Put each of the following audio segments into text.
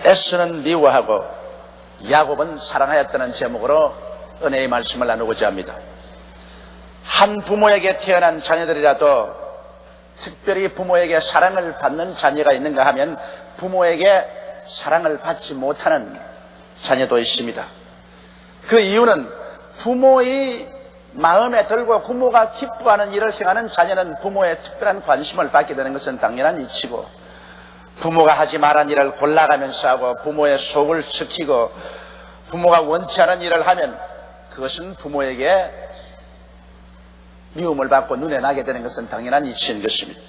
에서는 미워하고 야곱은 사랑하였다는 제목으로 은혜의 말씀을 나누고자 합니다. 한 부모에게 태어난 자녀들이라도 특별히 부모에게 사랑을 받는 자녀가 있는가 하면 부모에게 사랑을 받지 못하는 자녀도 있습니다. 그 이유는 부모의 마음에 들고 부모가 기뻐하는 일을 행하는 자녀는 부모의 특별한 관심을 받게 되는 것은 당연한 이치고, 부모가 하지 말한 일을 골라가면서 하고 부모의 속을 지키고 부모가 원치 않은 일을 하면 그것은 부모에게 미움을 받고 눈에 나게 되는 것은 당연한 이치인 것입니다.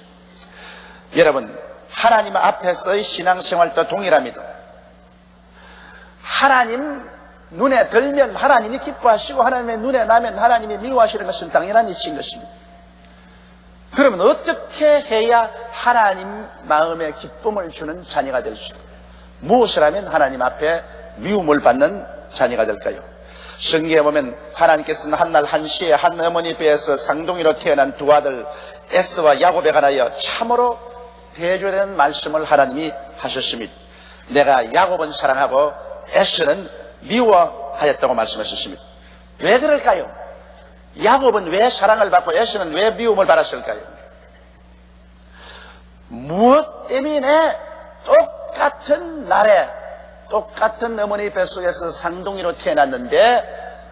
여러분, 하나님 앞에서의 신앙생활도 동일합니다. 하나님 눈에 들면 하나님이 기뻐하시고 하나님의 눈에 나면 하나님이 미워하시는 것은 당연한 이치인 것입니다. 그러면 어떻게 해야 하나님 마음에 기쁨을 주는 자녀가 될 수 있을까요? 무엇을 하면 하나님 앞에 미움을 받는 자녀가 될까요? 성경에 보면 하나님께서는 한날 한시에 한 어머니 배에서 쌍둥이로 태어난 두 아들 에서와 야곱에 관하여 참으로 대조되는 말씀을 하나님이 하셨습니다. 내가 야곱은 사랑하고 에서는 미워하였다고 말씀하셨습니다. 왜 그럴까요? 야곱은 왜 사랑을 받고 에서는 왜 미움을 받았을까요? 무엇 때문에 똑같은 날에 똑같은 어머니 뱃속에서 쌍둥이로 태어났는데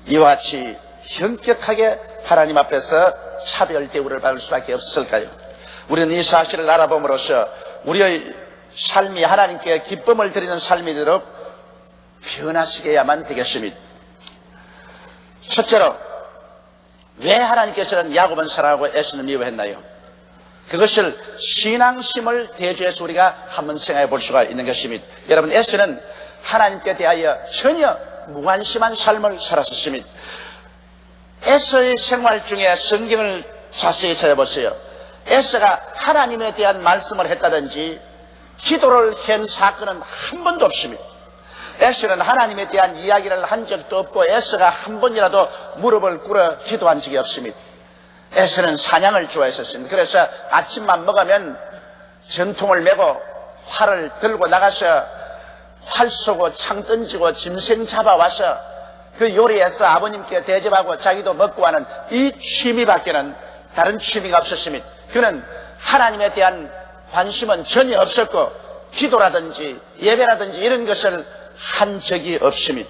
이와 같이 현격하게 하나님 앞에서 차별 대우를 받을 수밖에 없었을까요? 우리는 이 사실을 알아봄으로써 우리의 삶이 하나님께 기쁨을 드리는 삶이 되도록 변화시켜야만 되겠습니다. 첫째로, 왜 하나님께서는 야곱은 사랑하고 에서는 미워했나요? 그것을 신앙심을 대조해서 우리가 한번 생각해 볼 수가 있는 것입니다. 여러분, 에서는 하나님께 대하여 전혀 무관심한 삶을 살았습니다. 에서의 생활 중에 성경을 자세히 찾아보세요. 에서가 하나님에 대한 말씀을 했다든지 기도를 한 사건은 한 번도 없습니다. 에서는 하나님에 대한 이야기를 한 적도 없고 에서가 한 번이라도 무릎을 꿇어 기도한 적이 없습니다. 에서는 사냥을 좋아했었습니다. 그래서 아침만 먹으면 전통을 메고 활을 들고 나가서 활 쏘고 창 던지고 짐승 잡아와서 그 요리해서 아버님께 대접하고 자기도 먹고 하는 이 취미밖에는 다른 취미가 없었습니다. 그는 하나님에 대한 관심은 전혀 없었고 기도라든지 예배라든지 이런 것을 한 적이 없습니다.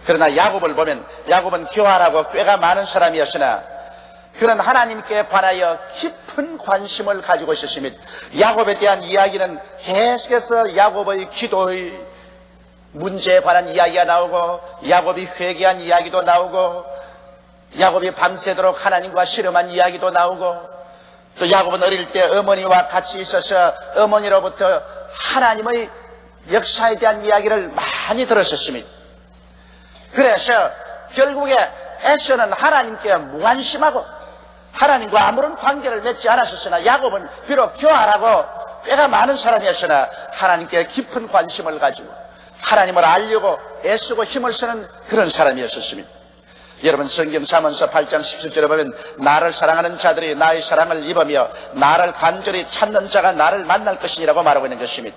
그러나 야곱을 보면 야곱은 교활하고 꾀가 많은 사람이었으나 그는 하나님께 관하여 깊은 관심을 가지고 있었습니다. 야곱에 대한 이야기는 계속해서 야곱의 기도의 문제에 관한 이야기가 나오고 야곱이 회개한 이야기도 나오고 야곱이 밤새도록 하나님과 씨름한 이야기도 나오고 또 야곱은 어릴 때 어머니와 같이 있어서 어머니로부터 하나님의 역사에 대한 이야기를 많이 들었었습니다. 그래서 결국에 에서는 하나님께 무관심하고 하나님과 아무런 관계를 맺지 않았었으나 야곱은 비록 교활하고 꾀가 많은 사람이었으나 하나님께 깊은 관심을 가지고 하나님을 알려고 애쓰고 힘을 쓰는 그런 사람이었습니다. 여러분, 성경 잠언서 8장 17절에 보면 나를 사랑하는 자들이 나의 사랑을 입으며 나를 간절히 찾는 자가 나를 만날 것이라고 말하고 있는 것입니다.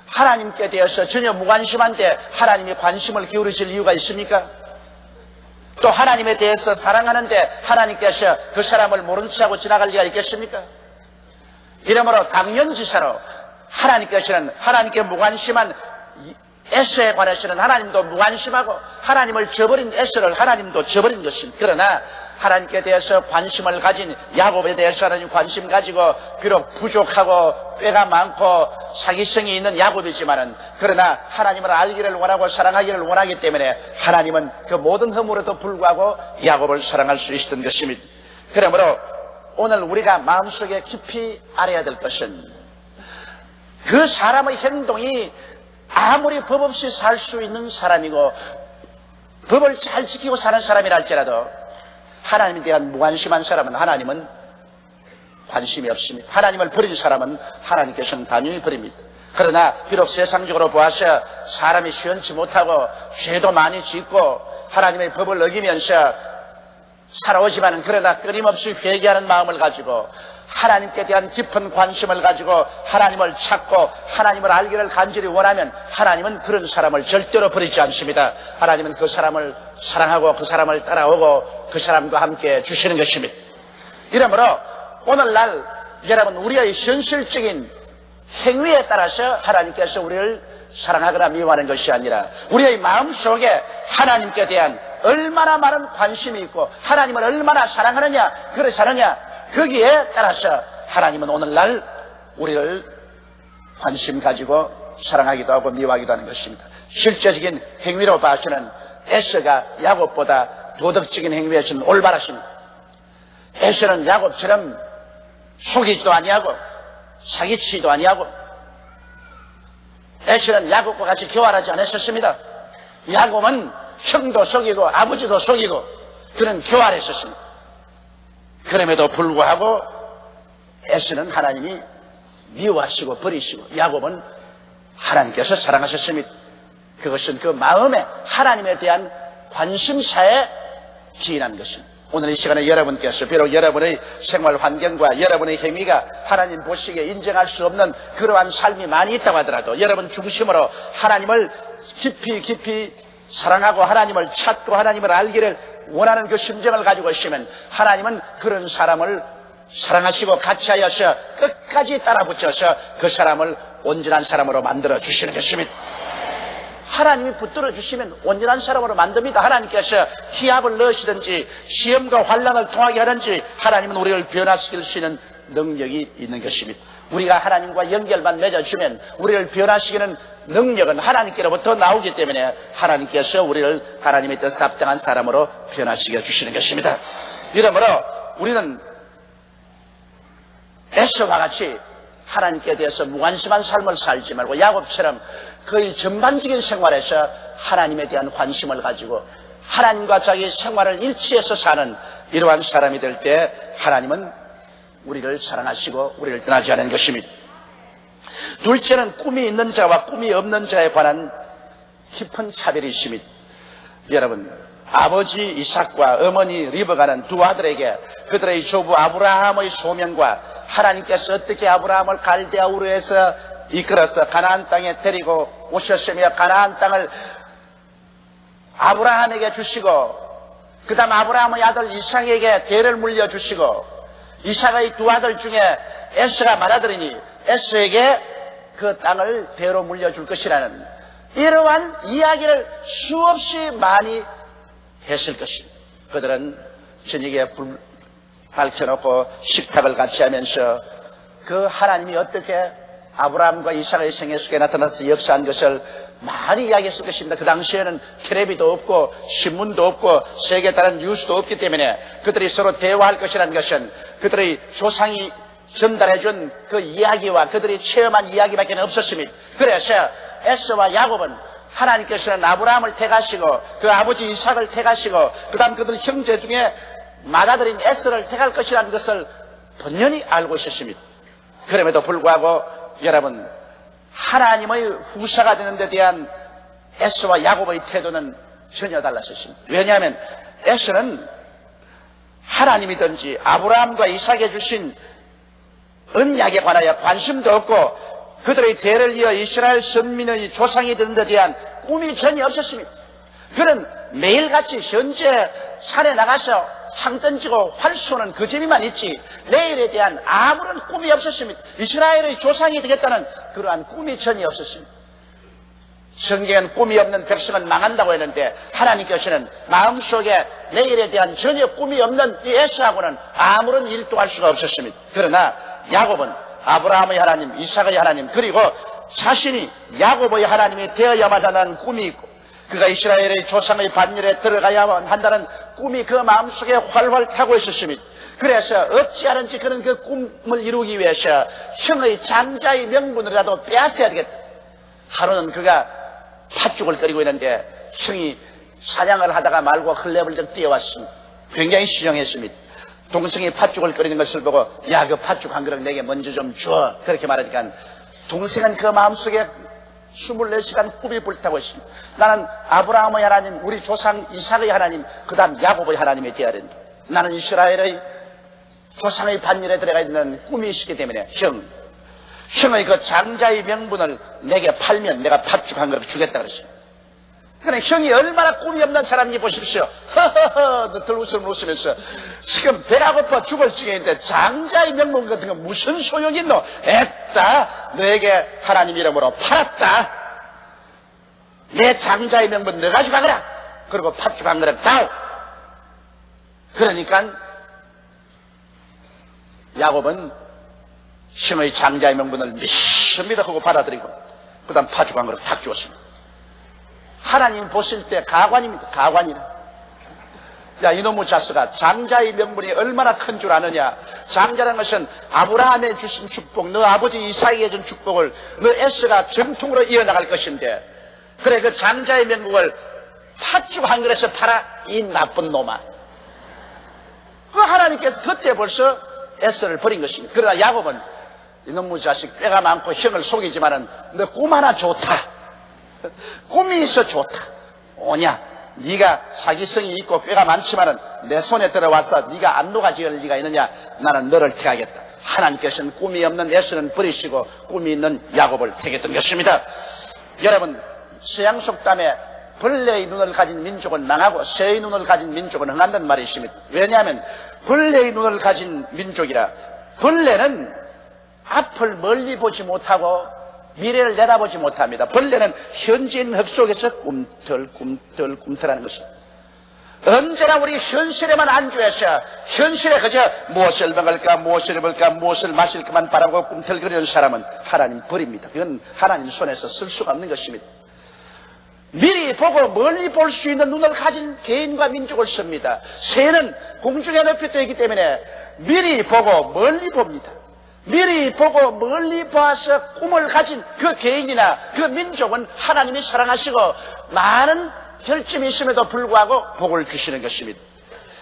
하나님께 대해서 전혀 무관심한데 하나님이 관심을 기울이실 이유가 있습니까? 또 하나님에 대해서 사랑하는데 하나님께서 그 사람을 모른 척하고 지나갈 리가 있겠습니까? 이러므로 당연지사로 하나님께서는 하나님께 무관심한 에서에 관해서는 하나님도 무관심하고 하나님을 저버린 에서를 하나님도 저버린 것입니다. 그러나 하나님께 대해서 관심을 가진 야곱에 대해서 하나님 관심 가지고 비록 부족하고 꾀가 많고 사기성이 있는 야곱이지만은 그러나 하나님을 알기를 원하고 사랑하기를 원하기 때문에 하나님은 그 모든 허물에도 불구하고 야곱을 사랑할 수 있었던 것입니다. 그러므로 오늘 우리가 마음속에 깊이 알아야 될 것은 그 사람의 행동이 아무리 법 없이 살 수 있는 사람이고 법을 잘 지키고 사는 사람이라 할지라도 하나님에 대한 무관심한 사람은 하나님은 관심이 없습니다. 하나님을 버린 사람은 하나님께서는 단연히 버립니다. 그러나 비록 세상적으로 보아서 사람이 시원치 못하고 죄도 많이 짓고 하나님의 법을 어기면서 살아오지만은 그러나 끊임없이 회개하는 마음을 가지고 하나님께 대한 깊은 관심을 가지고 하나님을 찾고 하나님을 알기를 간절히 원하면 하나님은 그런 사람을 절대로 버리지 않습니다. 하나님은 그 사람을 사랑하고 그 사람을 따라오고 그 사람과 함께 주시는 것입니다. 이러므로 오늘날 여러분, 우리의 현실적인 행위에 따라서 하나님께서 우리를 사랑하거나 미워하는 것이 아니라 우리의 마음속에 하나님께 대한 얼마나 많은 관심이 있고 하나님을 얼마나 사랑하느냐, 그렇지 않느냐, 거기에 따라서 하나님은 오늘날 우리를 관심 가지고 사랑하기도 하고 미워하기도 하는 것입니다. 실제적인 행위로 봐서는 에서가 야곱보다 도덕적인 행위에서는 올바랐습니다. 에서는 야곱처럼 속이지도 아니하고 사기치지도 아니하고 에서는 야곱과 같이 교활하지 않았었습니다. 야곱은 형도 속이고 아버지도 속이고 그는 교활했었습니다. 그럼에도 불구하고 에서는 하나님이 미워하시고 버리시고 야곱은 하나님께서 사랑하셨습니다. 그것은 그 마음에 하나님에 대한 관심사에 기인한 것입니다. 오늘 이 시간에 여러분께서 비록 여러분의 생활 환경과 여러분의 행위가 하나님 보시기에 인정할 수 없는 그러한 삶이 많이 있다고 하더라도 여러분 중심으로 하나님을 깊이 사랑하고 하나님을 찾고 하나님을 알기를 원하는 그 심정을 가지고 있으면 하나님은 그런 사람을 사랑하시고 같이 하여서 끝까지 따라붙여서 그 사람을 온전한 사람으로 만들어 주시는 것입니다. 하나님이 붙들어 주시면 온전한 사람으로 만듭니다. 하나님께서 기합을 넣으시든지 시험과 환난을 통하게 하든지 하나님은 우리를 변화시킬 수 있는 능력이 있는 것입니다. 우리가 하나님과 연결만 맺어주면 우리를 변화시키는 능력은 하나님께로부터 나오기 때문에 하나님께서 우리를 하나님의 뜻 합당한 사람으로 변화시켜 주시는 것입니다. 이러므로 우리는 에서와 같이 하나님께 대해서 무관심한 삶을 살지 말고 야곱처럼 거의 전반적인 생활에서 하나님에 대한 관심을 가지고 하나님과 자기 생활을 일치해서 사는 이러한 사람이 될 때 하나님은 우리를 사랑하시고 우리를 떠나지 않는 것입니다. 둘째는 꿈이 있는 자와 꿈이 없는 자에 관한 깊은 차별이 있습니다. 여러분, 아버지 이삭과 어머니 리브가는 두 아들에게 그들의 조부 아브라함의 소명과 하나님께서 어떻게 아브라함을 갈대아 우르에서 이끌어서 가나안 땅에 데리고 오셨으며 가나안 땅을 아브라함에게 주시고 그 다음 아브라함의 아들 이삭에게 대를 물려주시고 이삭의 두 아들 중에 에서가 맏아들이니 에서에게 그 땅을 대로 물려줄 것이라는 이러한 이야기를 수없이 많이 했을 것입니다. 그들은 저녁에 불 밝혀놓고 식탁을 같이 하면서 그 하나님이 어떻게 아브라함과 이삭의 생애 속에 나타나서 역사한 것을 많이 이야기했을 것입니다. 그 당시에는 텔레비도 없고 신문도 없고 세계에 따른 뉴스도 없기 때문에 그들이 서로 대화할 것이라는 것은 그들의 조상이 전달해준 그 이야기와 그들이 체험한 이야기밖에 없었습니다. 그래서 에서와 야곱은 하나님께서는 아브라함을 택하시고 그 아버지 이삭을 택하시고 그 다음 그들 형제 중에 맏아들인 에서를 택할 것이라는 것을 번연히 알고 있었습니다. 그럼에도 불구하고 여러분, 하나님의 후사가 되는 데 대한 에서와 야곱의 태도는 전혀 달랐었습니다. 왜냐하면 에서는 하나님이든지 아브라함과 이삭에 주신 언약에 관하여 관심도 없고 그들의 대를 이어 이스라엘 선민의 조상이 되는 데 대한 꿈이 전혀 없었습니다. 그는 매일같이 현재 산에 나가서 창 던지고 활 쏘는 그 재미만 있지 내일에 대한 아무런 꿈이 없었습니다. 이스라엘의 조상이 되겠다는 그러한 꿈이 전혀 없었습니다. 성경은 꿈이 없는 백성은 망한다고 했는데 하나님께서는 마음속에 내일에 대한 전혀 꿈이 없는 이 에서하고는 아무런 일도 할 수가 없었습니다. 그러나 야곱은 아브라함의 하나님, 이삭의 하나님, 그리고 자신이 야곱의 하나님이 되어야만 한다는 꿈이 있고 그가 이스라엘의 조상의 반열에 들어가야만 한다는 꿈이 그 마음속에 활활 타고 있었습니다. 그래서 어찌하든지 그는 그 꿈을 이루기 위해서 형의 장자의 명분이라도 빼앗아야 되겠다. 하루는 그가 팥죽을 끓이고 있는데 형이 사냥을 하다가 말고 헐레벌떡 뛰어왔습니다. 굉장히 시정했습니다. 동생이 팥죽을 끓이는 것을 보고 야, 그 팥죽 한 그릇 내게 먼저 좀 줘. 그렇게 말하니까 동생은 그 마음속에 24시간 꿈이 불타고 있습니다. 나는 아브라함의 하나님, 우리 조상 이삭의 하나님, 그 다음 야곱의 하나님이 되어야 된다. 나는 이스라엘의 조상의 반열에 들어가 있는 꿈이 있기 때문에 형의 그 장자의 명분을 내게 팔면 내가 팥죽 한 그릇 주겠다 그랬어요. 그러니까 형이 얼마나 꿈이 없는 사람인지 보십시오. 허허허 늘 웃으면서 지금 배가 고파 죽을 지경인데 장자의 명분 같은 건 무슨 소용이 있노? 애따 너에게 하나님 이름으로 팔았다. 내 장자의 명분 너 가지고 가거라. 그리고 팥죽 한 그릇 다오. 그러니까 야곱은 형의 장자의 명분을 믿습니다 하고 받아들이고 그 다음 팥죽 한 그릇 탁 주었습니다. 하나님 보실 때 가관입니다. 가관이라. 야, 이놈의 자식아, 장자의 명분이 얼마나 큰 줄 아느냐. 장자라는 것은 아브라함에 주신 축복, 너 아버지 이삭에게 준 축복을 너 에스가 정통으로 이어나갈 것인데, 그래 그 장자의 명분을 팥죽 한 그릇에 팔아, 이 나쁜 놈아. 그 하나님께서 그때 벌써 에스를 버린 것입니다. 그러나 야곱은 이놈의 자식 꾀가 많고 형을 속이지만은 너 꿈 하나 좋다. 꿈이 있어 좋다. 오냐, 네가 사기성이 있고 꾀가 많지만은 내 손에 들어와서 네가 안 녹아질 리가 있느냐. 나는 너를 택하겠다. 하나님께서는 꿈이 없는 에서는 버리시고 꿈이 있는 야곱을 택했던 것입니다. 여러분, 서양 속담에 벌레의 눈을 가진 민족은 망하고 새의 눈을 가진 민족은 흥한다는 말이 있습니다. 왜냐하면 벌레의 눈을 가진 민족이라, 벌레는 앞을 멀리 보지 못하고 미래를 내다보지 못합니다. 벌레는 현지인 흙 속에서 꿈틀꿈틀하는 것입니다. 언제나 우리 현실에만 안주해서 현실에 그저 무엇을 먹을까, 무엇을 입을까, 무엇을 마실까만 바라고 꿈틀거리는 사람은 하나님 버립니다. 그건 하나님 손에서 쓸 수가 없는 것입니다. 미리 보고 멀리 볼 수 있는 눈을 가진 개인과 민족을 씁니다. 새는 공중에 높이 떠 있기 때문에 미리 보고 멀리 봅니다. 미리 보고 멀리 봐서 꿈을 가진 그 개인이나 그 민족은 하나님이 사랑하시고 많은 결점이 있음에도 불구하고 복을 주시는 것입니다.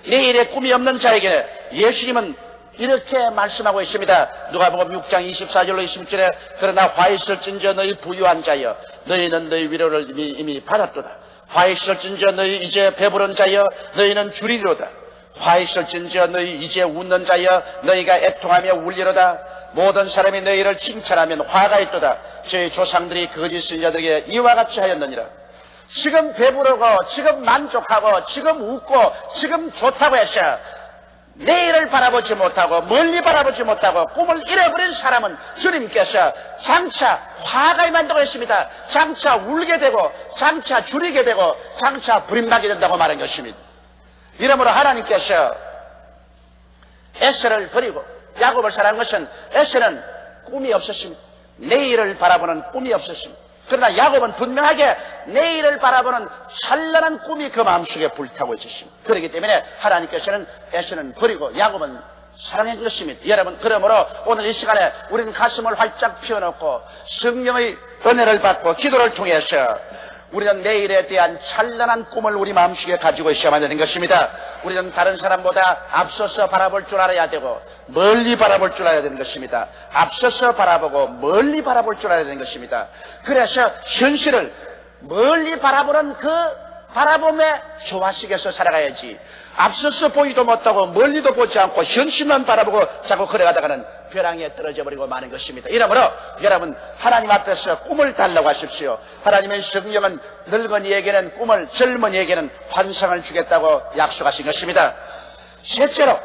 내일의 꿈이 없는 자에게 예수님은 이렇게 말씀하고 있습니다. 누가복음 6장 24절로 26절에 그러나 화 있을진저 너희 부유한 자여 너희는 너희 위로를 이미 받았도다. 화 있을진저 너희 이제 배부른 자여 너희는 주리로다. 화 있을진저 너희 이제 웃는 자여 너희가 애통하며 울리로다. 모든 사람이 너희를 칭찬하면 화가 있도다. 저희 조상들이 거짓 선지자들에게 이와 같이 하였느니라. 지금 배부르고 지금 만족하고 지금 웃고 지금 좋다고 해서 내일을 바라보지 못하고 멀리 바라보지 못하고 꿈을 잃어버린 사람은 주님께서 장차 화가 임한다고 했습니다. 장차 울게 되고 장차 줄이게 되고 장차 불임하게 된다고 말한 것입니다. 이러므로 하나님께서 에서를 버리고 야곱을 사랑한 것은 에서는 꿈이 없었습니다. 내일을 바라보는 꿈이 없었습니다. 그러나 야곱은 분명하게 내일을 바라보는 찬란한 꿈이 그 마음속에 불타고 있었습니다. 그렇기 때문에 하나님께서는 에서는 버리고 야곱은 사랑해 주셨습니다. 여러분, 그러므로 오늘 이 시간에 우리는 가슴을 활짝 펴놓고 성령의 은혜를 받고 기도를 통해서 우리는 내일에 대한 찬란한 꿈을 우리 마음속에 가지고 있어야만 되는 것입니다. 우리는 다른 사람보다 앞서서 바라볼 줄 알아야 되고 멀리 바라볼 줄 알아야 되는 것입니다. 앞서서 바라보고 멀리 바라볼 줄 알아야 되는 것입니다. 그래서 현실을 멀리 바라보는 그 바라봄의 조화식에서 살아가야지, 앞서서 보지도 못하고 멀리도 보지 않고 현실만 바라보고 자꾸 걸어가다가는 벼랑에 떨어져 버리고 마는 것입니다. 이러므로 여러분, 하나님 앞에서 꿈을 달라고 하십시오. 하나님의 성령은 늙은이에게는 꿈을, 젊은이에게는 환상을 주겠다고 약속하신 것입니다. 셋째로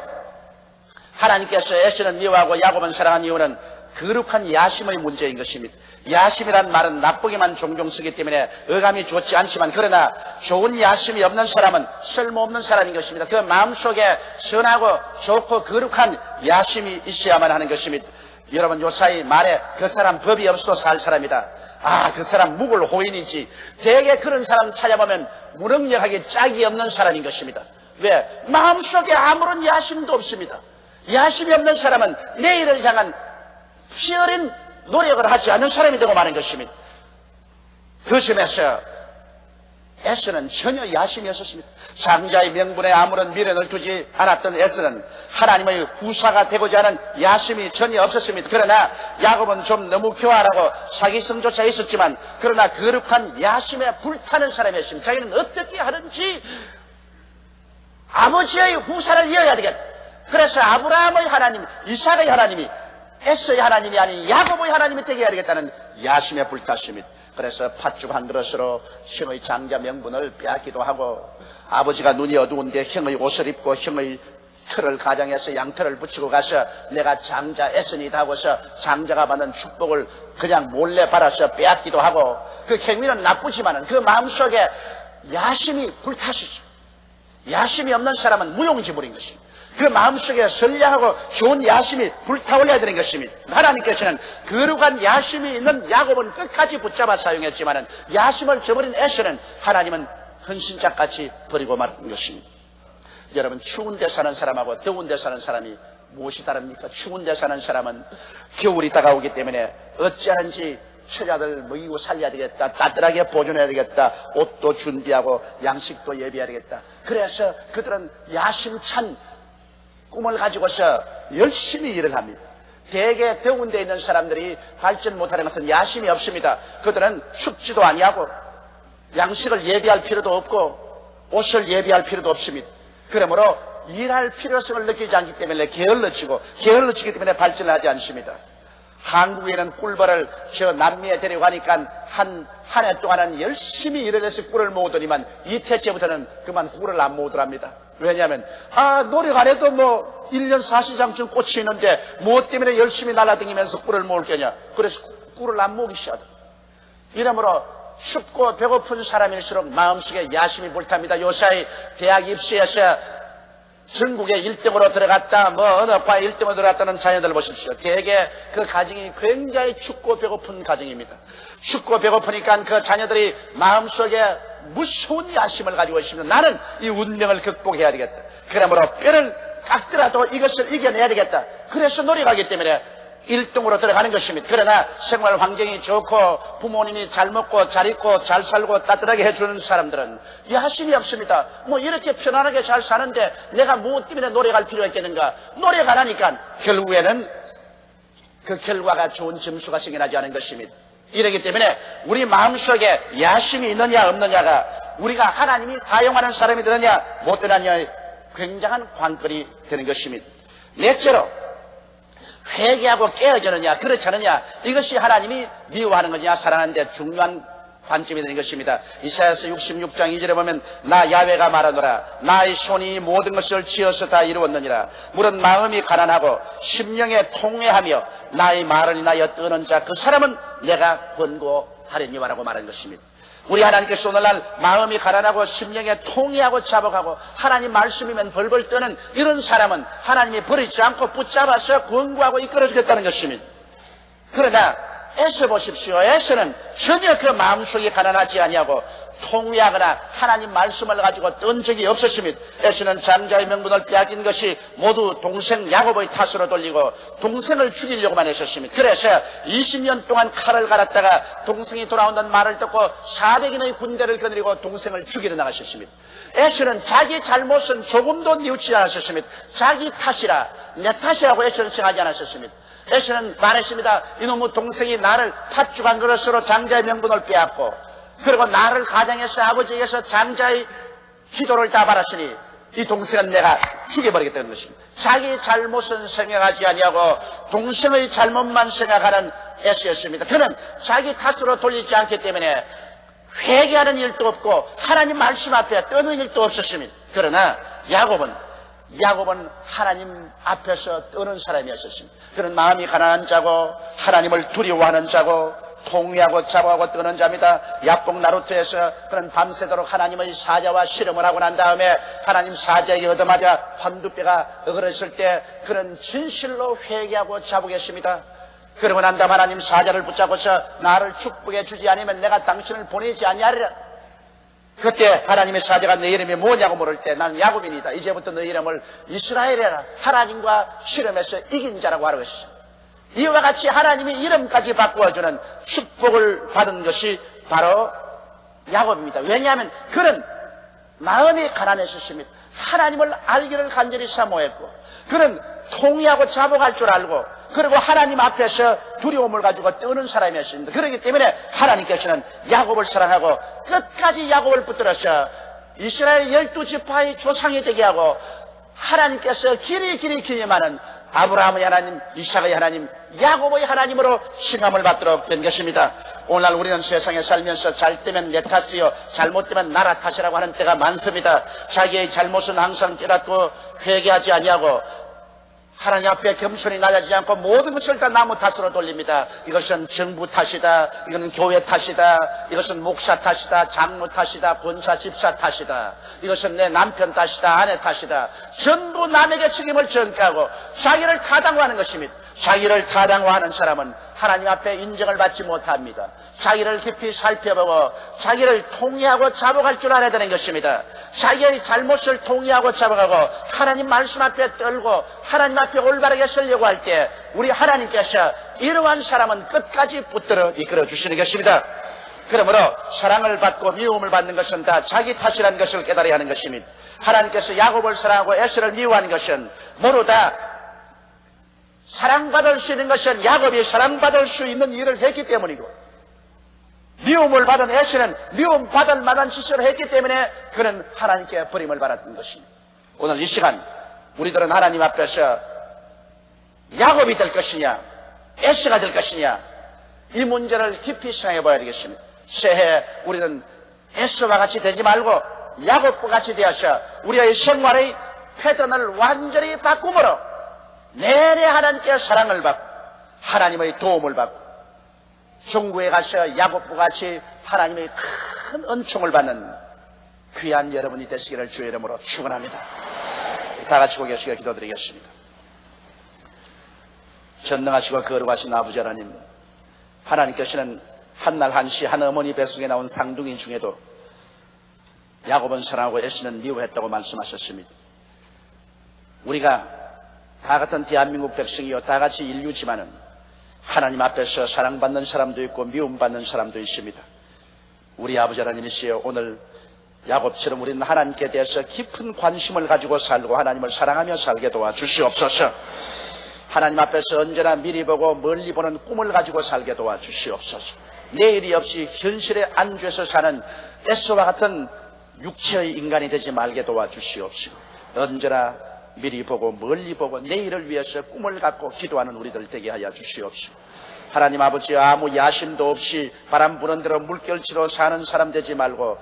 하나님께서 에서는 미워하고 야곱은 사랑한 이유는 거룩한 야심의 문제인 것입니다. 야심이란 말은 나쁘게만 종종 쓰기 때문에 어감이 좋지 않지만, 그러나 좋은 야심이 없는 사람은 쓸모없는 사람인 것입니다. 그 마음속에 선하고 좋고 거룩한 야심이 있어야만 하는 것입니다. 여러분, 요사이 말에 그 사람 법이 없어도 살 사람이다. 아, 그 사람 묵을 호인이지. 대개 그런 사람 찾아보면 무능력하게 짝이 없는 사람인 것입니다. 왜? 마음속에 아무런 야심도 없습니다. 야심이 없는 사람은 내일을 향한 피어린 노력을 하지 않는 사람이 되고 마는 것입니다. 그 점에서 에서는 전혀 야심이 없었습니다. 장자의 명분에 아무런 미련을 두지 않았던 에서는 하나님의 후사가 되고자 하는 야심이 전혀 없었습니다. 그러나 야곱은 좀 너무 교활하고 사기성조차 있었지만, 그러나 거룩한 야심에 불타는 사람이었습니다. 자기는 어떻게 하든지 아버지의 후사를 이어야 되겠다. 그래서 아브라함의 하나님, 이삭의 하나님이 에서의 하나님이 아닌 야곱의 하나님이 되게 해야 되겠다는 야심에 불탔습니다. 그래서 팥죽 한 그릇으로 형의 장자 명분을 빼앗기도 하고, 아버지가 눈이 어두운데 형의 옷을 입고 형의 틀을 가장해서 양털을 붙이고 가서 내가 장자 에서니다 하고서 장자가 받는 축복을 그냥 몰래 받아서 빼앗기도 하고, 그 행위는 나쁘지만은 그 마음속에 야심이 불탔었죠. 야심이 없는 사람은 무용지물인 것입니다. 그 마음속에 선량하고 좋은 야심이 불타올라야 되는 것입니다. 하나님께서는 거룩한 야심이 있는 야곱은 끝까지 붙잡아 사용했지만은 야심을 저버린 에서는 하나님은 헌신짝같이 버리고 말은 것입니다. 여러분, 추운 데 사는 사람하고 더운 데 사는 사람이 무엇이 다릅니까? 추운 데 사는 사람은 겨울이 다가오기 때문에 어찌하는지 처자들 먹이고 살려야 되겠다, 따뜻하게 보존해야 되겠다, 옷도 준비하고 양식도 예비해야 되겠다. 그래서 그들은 야심찬 꿈을 가지고서 열심히 일을 합니다. 대개 더운 데 있는 사람들이 발전 못하는 것은 야심이 없습니다. 그들은 춥지도 아니하고 양식을 예비할 필요도 없고 옷을 예비할 필요도 없습니다. 그러므로 일할 필요성을 느끼지 않기 때문에 게을러지기 때문에 발전을 하지 않습니다. 한국에는 꿀벌을 저 남미에 데려가니까 한 해 동안은 열심히 일을 해서 꿀을 모으더니만 이태째부터는 그만 꿀을 안 모으더랍니다. 왜냐하면 노력 안 해도 뭐 1년 사시장쯤 꽃이 있는데 뭐 때문에 열심히 날아다니면서 꿀을 모을 거냐. 그래서 꿀을 안 모으기 시작하다. 이러므로 춥고 배고픈 사람일수록 마음속에 야심이 불탑니다. 요사이 대학 입시에서 전국에 1등으로 들어갔다, 어느 과에 1등으로 들어갔다는 자녀들 보십시오. 대개 그 가정이 굉장히 춥고 배고픈 가정입니다. 춥고 배고프니까 그 자녀들이 마음속에 무서운 야심을 가지고 있습니다. 나는 이 운명을 극복해야 되겠다. 그러므로 뼈를 깎더라도 이것을 이겨내야 되겠다. 그래서 노력하기 때문에 1등으로 들어가는 것입니다. 그러나 생활 환경이 좋고 부모님이 잘 먹고 잘 입고 잘 살고 따뜻하게 해주는 사람들은 야심이 없습니다. 뭐 이렇게 편안하게 잘 사는데 내가 무엇 때문에 노력할 필요가 있겠는가. 노력 안 하니까 결국에는 그 결과가 좋은 점수가 생겨나지 않은 것입니다. 이러기 때문에 우리 마음속에 야심이 있느냐 없느냐가 우리가 하나님이 사용하는 사람이 되느냐 못 되느냐의 굉장한 관건이 되는 것입니다. 넷째로 회개하고 깨어지느냐 그렇지 않느냐, 이것이 하나님이 미워하는 거냐 사랑하는데 중요한 관점이 되는 것입니다. 이사야서 66장 2절에 보면 나 야훼가 말하노라 나의 손이 모든 것을 지어서 다 이루었느니라. 물은 마음이 가난하고 심령에 통회하며 나의 말을 인하여 떠는 자 그 사람은 내가 권고하려니와라고 말하는 것입니다. 우리 하나님께서 오늘날 마음이 가난하고 심령에 통회하고 자복하고 하나님 말씀이면 벌벌 떠는 이런 사람은 하나님이 버리지 않고 붙잡아서 권고하고 이끌어주겠다는 것입니다. 그러나 에서 보십시오. 에서는 전혀 그 마음속이 가난하지 아니하고 통회하거나 하나님 말씀을 가지고 뜬 적이 없었습니다. 에서는 장자의 명분을 빼앗긴 것이 모두 동생 야곱의 탓으로 돌리고 동생을 죽이려고만 했었습니다. 그래서 20년 동안 칼을 갈았다가 동생이 돌아온다는 말을 듣고 400인의 군대를 거느리고 동생을 죽이러 나가셨습니다. 에서는 자기 잘못은 조금도 뉘우치지 않았었습니다. 자기 탓이라 내 탓이라고 에서는 생각하지 않았었습니다. 에서는 말했습니다. 이놈의 동생이 나를 팥죽 한 그릇으로 장자의 명분을 빼앗고 그리고 나를 가장해서 아버지에게서 장자의 기도를 다 받았으니 이 동생은 내가 죽여버리겠다는 것입니다. 자기 잘못은 생각하지 아니하고 동생의 잘못만 생각하는 에서였습니다. 그는 자기 탓으로 돌리지 않기 때문에 회개하는 일도 없고 하나님 말씀 앞에 떠는 일도 없었습니다. 그러나 야곱은 하나님 앞에서 떠는 사람이었습니다. 그는 마음이 가난한 자고 하나님을 두려워하는 자고 통회하고 자복하고 떠는 자입니다. 야복 나루터에서 그는 밤새도록 하나님의 사자와 실험을 하고 난 다음에 하나님 사자에게 얻어맞아 환두뼈가 어그러졌을 때 그는 진실로 회개하고 자복했습니다. 그러고 난 다음 하나님 사자를 붙잡고서 나를 축복해 주지 않으면 내가 당신을 보내지 아니하리라. 그때 하나님의 사자가 내 이름이 뭐냐고 물을 때 나는 야곱이니다. 이제부터 너 이름을 이스라엘이라 하나님과 실험에서 이긴 자라고 하는 것이죠. 이와 같이 하나님이 이름까지 바꾸어주는 축복을 받은 것이 바로 야곱입니다. 왜냐하면 그는 마음이 가난했었습니다. 하나님을 알기를 간절히 사모했고 그는 통회하고 자복할 줄 알고 그리고 하나님 앞에서 두려움을 가지고 떠는 사람이었습니다. 그렇기 때문에 하나님께서는 야곱을 사랑하고 끝까지 야곱을 붙들어서 이스라엘 12지파의 조상이 되게 하고 하나님께서 길이 기념하는 아브라함의 하나님, 이삭의 하나님, 야곱의 하나님으로 칭함을 받도록 된 것입니다. 오늘날 우리는 세상에 살면서 잘 되면 내 탓이요, 잘못되면 나라 탓이라고 하는 때가 많습니다. 자기의 잘못은 항상 깨닫고 회개하지 아니하고 하나님 앞에 겸손히 낮아지지 않고 모든 것을 다 나무 탓으로 돌립니다. 이것은 정부 탓이다, 이것은 교회 탓이다, 이것은 목사 탓이다, 장로 탓이다, 권사 집사 탓이다, 이것은 내 남편 탓이다, 아내 탓이다. 전부 남에게 책임을 전가하고 자기를 타당화하는 것입니다. 자기를 타당화하는 사람은 하나님 앞에 인정을 받지 못합니다. 자기를 깊이 살펴보고 자기를 통회하고 자복할 줄 알아야 되는 것입니다. 자기의 잘못을 통회하고 자복하고 하나님 말씀 앞에 떨고 하나님 앞에 올바르게 서려고 할 때 우리 하나님께서 이러한 사람은 끝까지 붙들어 이끌어 주시는 것입니다. 그러므로 사랑을 받고 미움을 받는 것은 다 자기 탓이라는 것을 깨달아야 하는 것입니다. 하나님께서 야곱을 사랑하고 에서를 미워하는 것은 모두 다 사랑받을 수 있는 것은 야곱이 사랑받을 수 있는 일을 했기 때문이고, 미움을 받은 에서는 미움받을 만한 짓을 했기 때문에 그는 하나님께 버림을 받았던 것입니다. 오늘 이 시간 우리들은 하나님 앞에서 야곱이 될 것이냐 에서가 될 것이냐, 이 문제를 깊이 생각해 봐야 되겠습니다. 새해 우리는 에서와 같이 되지 말고 야곱과 같이 되어서 우리의 생활의 패턴을 완전히 바꿈으로 내내 하나님께 사랑을 받고 하나님의 도움을 받고 중국에 가서 야곱과 같이 하나님의 큰 은총을 받는 귀한 여러분이 되시기를 주의 이름으로 축원합니다. 다 같이 고개 숙여 기도드리겠습니다. 전능하시고 거룩하신 아버지 하나님, 하나님께서는 한날 한시 한 어머니 뱃속에 나온 상둥이 중에도 야곱은 사랑하고 에서는 미워했다고 말씀하셨습니다. 우리가 다 같은 대한민국 백성이요, 다 같이 인류지만은 하나님 앞에서 사랑받는 사람도 있고 미움받는 사람도 있습니다. 우리 아버지 하나님이시여, 오늘 야곱처럼 우리는 하나님께 대해서 깊은 관심을 가지고 살고 하나님을 사랑하며 살게 도와주시옵소서. 하나님 앞에서 언제나 미리 보고 멀리 보는 꿈을 가지고 살게 도와주시옵소서. 내일이 없이 현실에 안주해서 사는 에서와 같은 육체의 인간이 되지 말게 도와주시옵시고, 언제나 미리 보고 멀리 보고 내일을 위해서 꿈을 갖고 기도하는 우리들 되게 하여 주시옵시고, 하나님 아버지, 아무 야심도 없이 바람 부는 대로 물결치로 사는 사람 되지 말고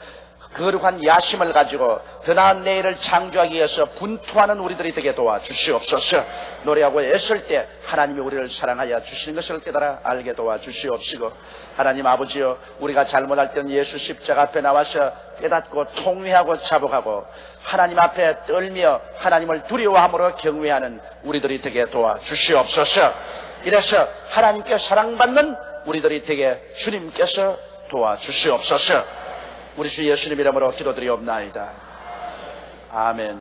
거룩한 야심을 가지고 더 나은 내일을 창조하기 위해서 분투하는 우리들이 되게 도와주시옵소서. 노래하고 애쓸 때 하나님이 우리를 사랑하여 주시는 것을 깨달아 알게 도와주시옵시고, 하나님 아버지여, 우리가 잘못할 때는 예수 십자가 앞에 나와서 깨닫고 통회하고 자복하고 하나님 앞에 떨며 하나님을 두려워함으로 경외하는 우리들이 되게 도와주시옵소서. 이래서 하나님께 사랑받는 우리들이 되게 주님께서 도와주시옵소서. 우리 주 예수님 이름으로 기도드리옵나이다. 아멘.